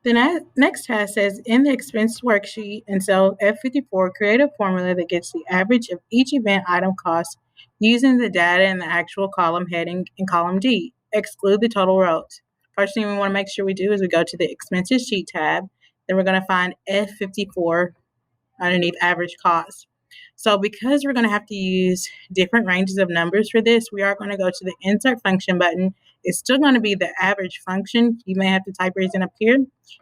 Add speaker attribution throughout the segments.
Speaker 1: The next task says, in the expense worksheet in cell F54, create a formula that gets the average of each event item cost using the data in the actual column heading in column D. Exclude the total rows. First thing we want to make sure we do is we go to the expenses sheet tab. Then we're going to find F54 underneath average cost. So because we're going to have to use different ranges of numbers for this, we are going to go to the insert function button. It's still going to be the average function. You may have to type reason up here,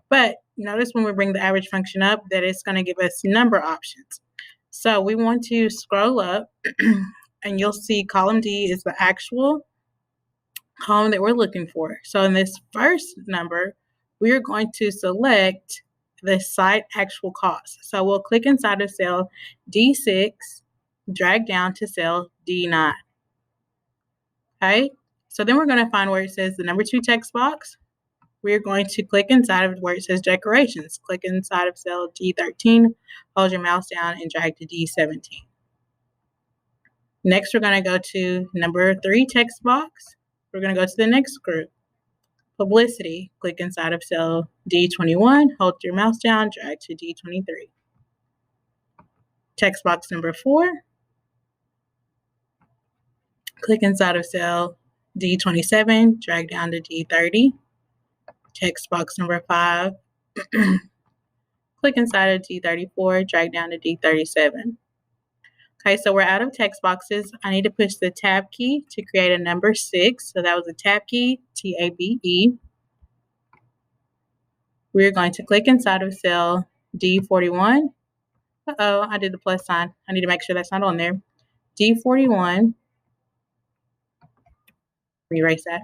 Speaker 1: but notice when we bring the average function up that it's going to give us number options. So we want to scroll up and you'll see column D is the actual column that we're looking for. So in this first number, we are going to select the site actual cost. So we'll click inside of cell D6, drag down to cell D9. Okay, so then we're going to find where it says the number 2 text box. We're going to click inside of where it says decorations. Click inside of cell D13, hold your mouse down and drag to D17. Next, we're going to go to number 3 text box. We're going to go to the next group. Publicity, click inside of cell D21, hold your mouse down, drag to D23. Text box number 4, click inside of cell D27, drag down to D30. Text box number 5, click inside of D34, drag down to D37. Okay, so we're out of text boxes. I need to push the tab key to create a number 6. So that was a tab key, T-A-B-E. We're going to click inside of cell D41. Uh-oh, I did the plus sign. I need to make sure that's not on there. D41. Erase that.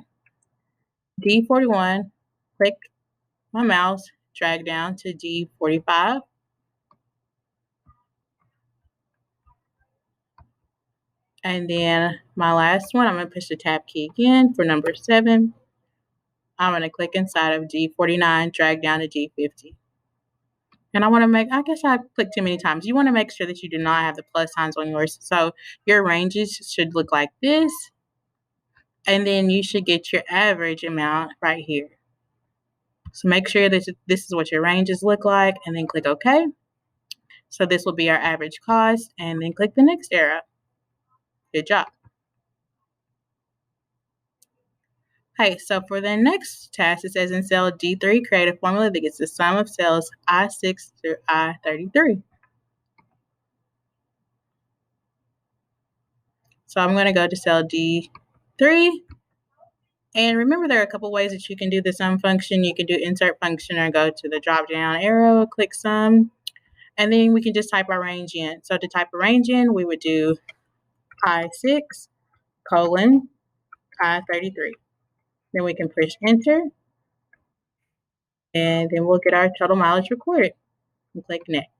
Speaker 1: D41. Click my mouse, drag down to D45. And then my last one, I'm going to push the tab key again for number 7. I'm going to click inside of D49, drag down to D50. And I want to I guess I clicked too many times. You want to make sure that you do not have the plus signs on yours. So your ranges should look like this. And then you should get your average amount right here. So make sure that this is what your ranges look like and then click OK. So this will be our average cost and then click the next arrow. Good job. Okay, so for the next task, it says in cell D3, create a formula that gets the sum of cells I6 through I33. So I'm going to go to cell D3. And remember, there are a couple ways that you can do the sum function. You can do insert function or go to the drop down arrow, click sum, and then we can just type our range in. So to type a range in, we would do I6 colon I33. Then we can push enter, and then we'll get our total mileage recorded and click next.